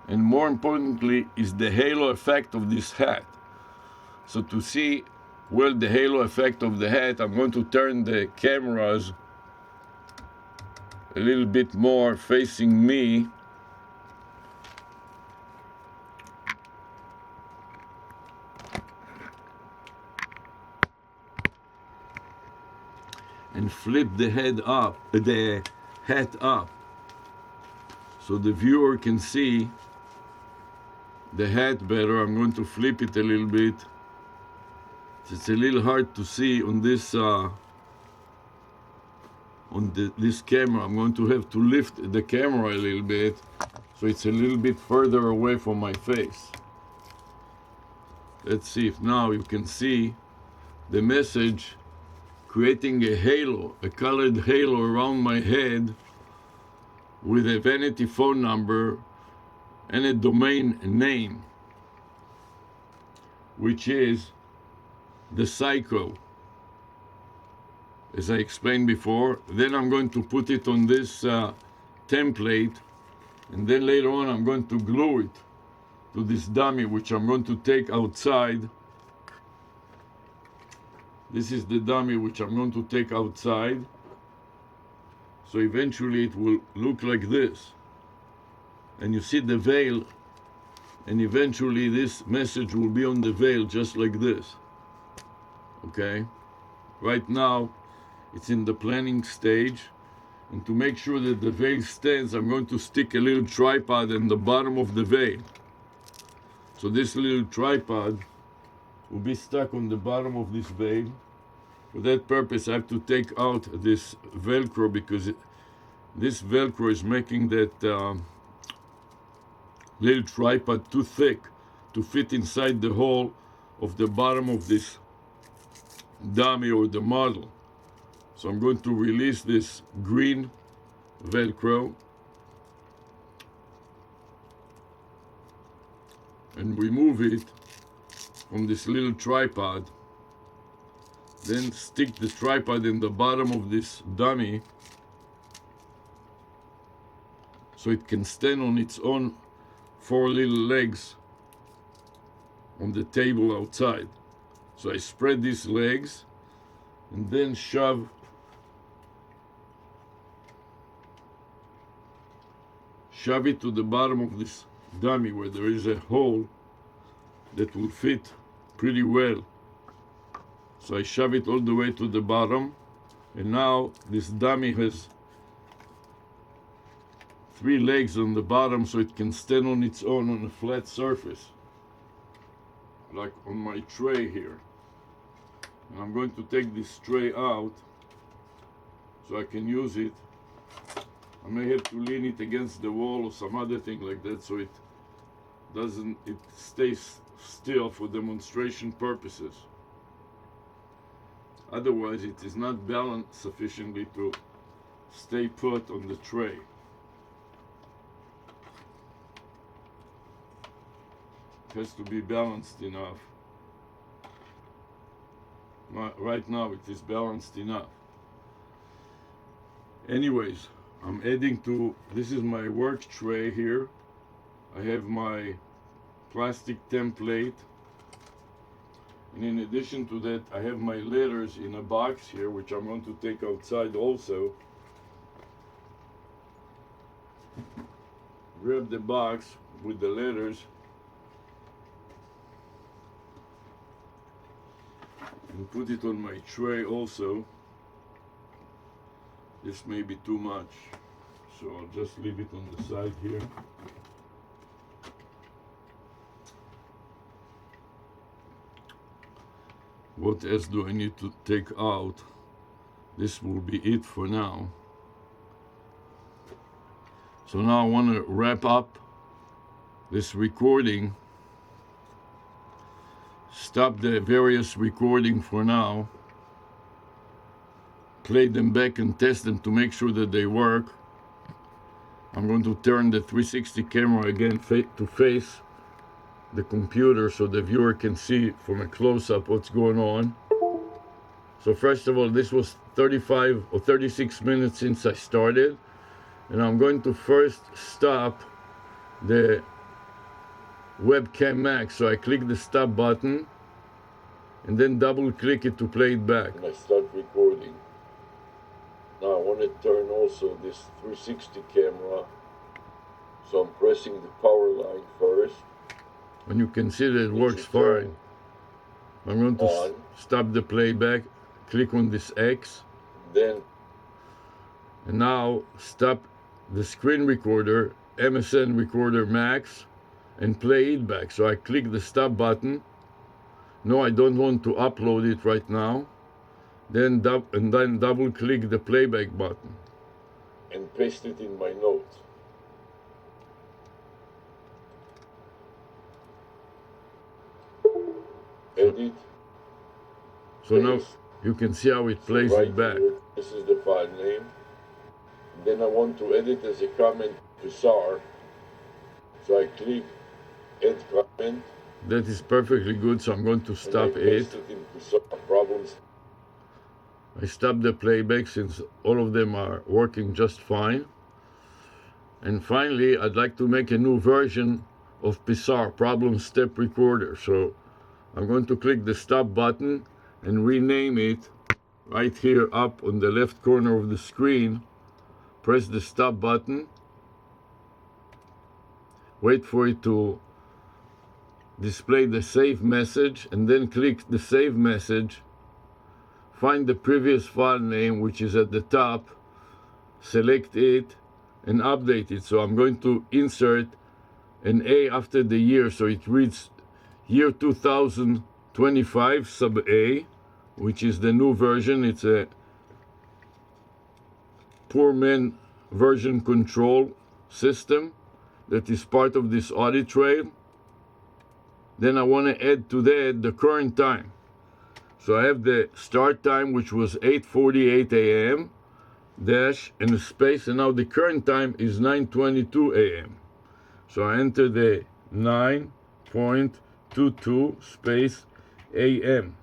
and more importantly is the halo effect of this hat. So to see well the halo effect of the hat, I'm going to turn the cameras a little bit more facing me, and flip the hat up, so the viewer can see the hat better. I'm going to flip it a little bit. It's a little hard to see on this this camera. I'm going to have to lift the camera a little bit so it's a little bit further away from my face. Let's see if now you can see the message creating a halo, a colored halo around my head with a vanity phone number and a domain name, which is the Psycho, as I explained before. Then I'm going to put it on this template, and then later on I'm going to glue it to this dummy, which I'm going to take outside. This is the dummy which I'm going to take outside. So eventually it will look like this. And you see the veil, and eventually this message will be on the veil just like this. Okay? Right now it's in the planning stage, and to make sure that the veil stands, I'm going to stick a little tripod in the bottom of the veil. So this little tripod will be stuck on the bottom of this veil. For that purpose I have to take out this Velcro, because this Velcro is making that little tripod too thick to fit inside the hole of the bottom of this dummy or the model. So I'm going to release this green Velcro and remove it from this little tripod. Then stick the tripod in the bottom of this dummy so it can stand on its own 4 little legs on the table outside. So I spread these legs and then shove it to the bottom of this dummy, where there is a hole that will fit pretty well. So I shove it all the way to the bottom, and now this dummy has 3 legs on the bottom, so it can stand on its own on a flat surface, like on my tray here. And I'm going to take this tray out so I can use it. I may have to lean it against the wall or some other thing like that, so it stays still for demonstration purposes. Otherwise it is not balanced sufficiently to stay put on the tray. It has to be balanced enough. Right now it is balanced enough. Anyways, I'm adding to, this is my work tray here. I have my plastic template, and in addition to that I have my letters in a box here, which I'm going to take outside also. Grab the box with the letters and put it on my tray also. This may be too much, so I'll just leave it on the side here. What else do I need to take out? This will be it for now. So now I want to wrap up this recording. Stop the various recording for now. Play them back and test them to make sure that they work. I'm going to turn the 360 camera again to face the computer so the viewer can see from a close-up what's going on. So first of all, this was 35 or 36 minutes since I started, and I'm going to first stop the webcam max. So I click the stop button and then double click it to play it back. And I start recording. Now I want to turn also this 360 camera. So I'm pressing the power line first. And you can see that it works fine. I'm going to stop the playback, click on this X. And now stop the screen recorder, MSN recorder max, and play it back. So I click the stop button. No, I don't want to upload it right now. Then double click the playback button and paste it in my notes. Edit. So now you can see how it plays it back. Here, this is the file name. Then I want to edit as a comment to SAR. So I click Add Comment. That is perfectly good, so I'm going to stop it. I stop the playback since all of them are working just fine. And finally, I'd like to make a new version of PSAR, Problem Step Recorder. So I'm going to click the stop button and rename it right here up on the left corner of the screen. Press the stop button. Wait for it to display the save message and then click the save message. Find the previous file name, which is at the top. Select it and update it. So I'm going to insert an A after the year, so it reads year 2025 sub A, which is the new version. It's a poor man version control system that is part of this audit trail. Then I want to add to that the current time. So I have the start time, which was 8:48 a.m. dash and a space, and now the current time is 9:22 a.m. So I enter the 9.22 space a.m.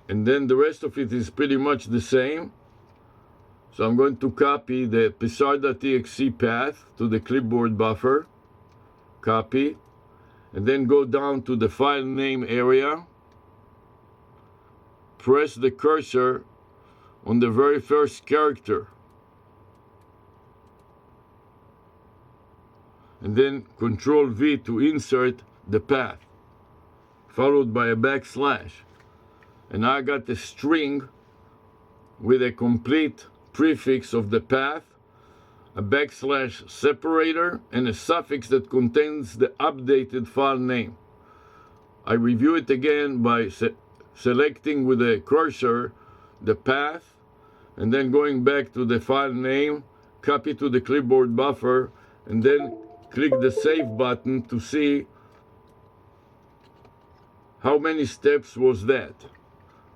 And then the rest of it is pretty much the same. So I'm going to copy the psar.txt path to the clipboard buffer. Copy. And then go down to the file name area. Press the cursor on the very first character. And then Control V to insert the path, followed by a backslash. And I got a string with a complete prefix of the path, a backslash separator, and a suffix that contains the updated file name. I review it again by selecting with a cursor the path, and then going back to the file name, copy to the clipboard buffer, and then click the save button to see how many steps was that.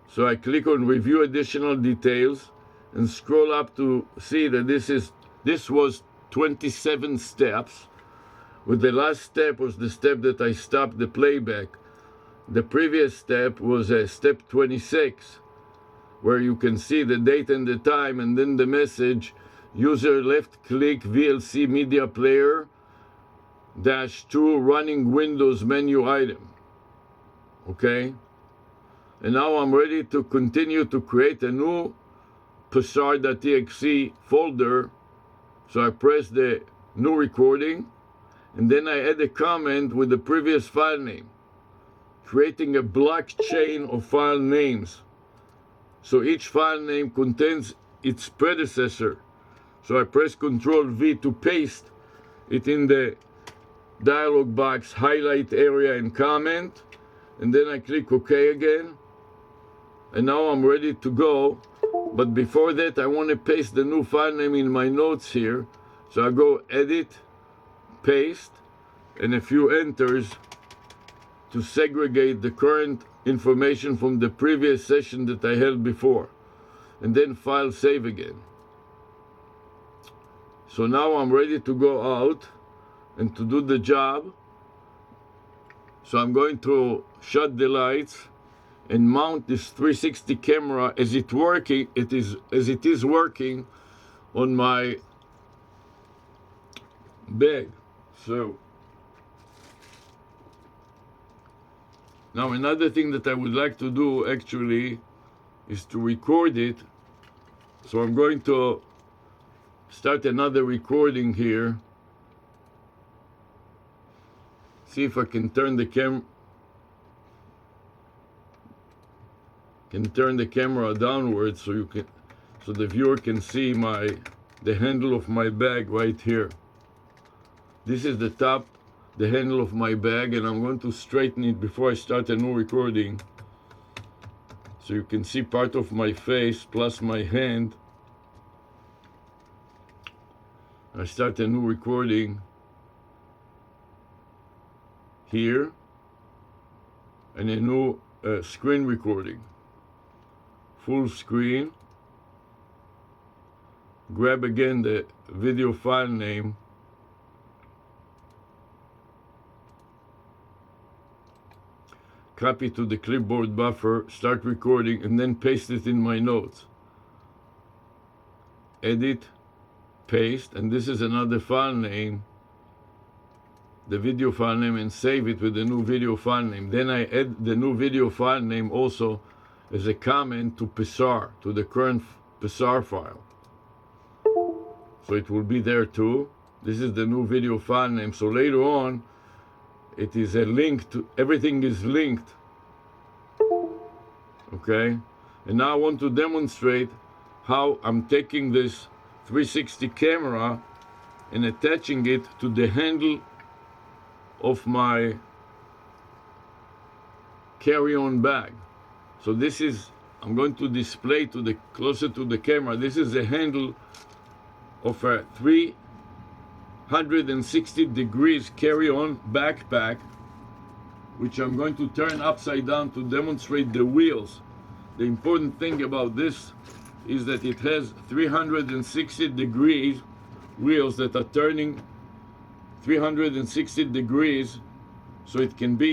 So I click on review additional details and scroll up to see that this was 27 steps, with the last step was the step that I stopped the playback. The previous step was step 26, where you can see the date and the time, and then the message, user left click VLC media player -2 running Windows menu item. Okay? And now I'm ready to continue to create a new psar.txt folder. So I press the new recording, and then I add a comment with the previous file name, creating a blockchain of file names. So each file name contains its predecessor. So I press Control V to paste it in the dialog box highlight area and comment, and then I click OK again. And now I'm ready to go. But before that, I want to paste the new file name in my notes here. So I go Edit, Paste, and a few enters to segregate the current information from the previous session that I held before. And then File Save again. So now I'm ready to go out and to do the job. So I'm going to shut the lights and mount this 360 camera as it is working on my bag. So now another thing that I would like to do actually is to record it. So I'm going to start another recording here. See if I can turn the camera downwards so the viewer can see the handle of my bag right here. This is the handle of my bag, and I'm going to straighten it before I start a new recording, so you can see part of my face plus my hand. I start a new recording here and a new screen recording, full screen. Grab again the video file name, copy to the clipboard buffer, start recording, and then paste it in my notes. Edit, paste, and this is another file name, the video file name, and save it with the new video file name. Then I add the new video file name also as a comment to Psar, to the current Psar file. So it will be there too. This is the new video file name. So later on, it is a link to, everything is linked. Okay? And now I want to demonstrate how I'm taking this 360 camera and attaching it to the handle of my carry-on bag. So this is, I'm going to display closer to the camera. This is the handle of a 360 degrees carry-on backpack, which I'm going to turn upside down to demonstrate the wheels. The important thing about this is that it has 360 degrees wheels that are turning 360 degrees, so it can be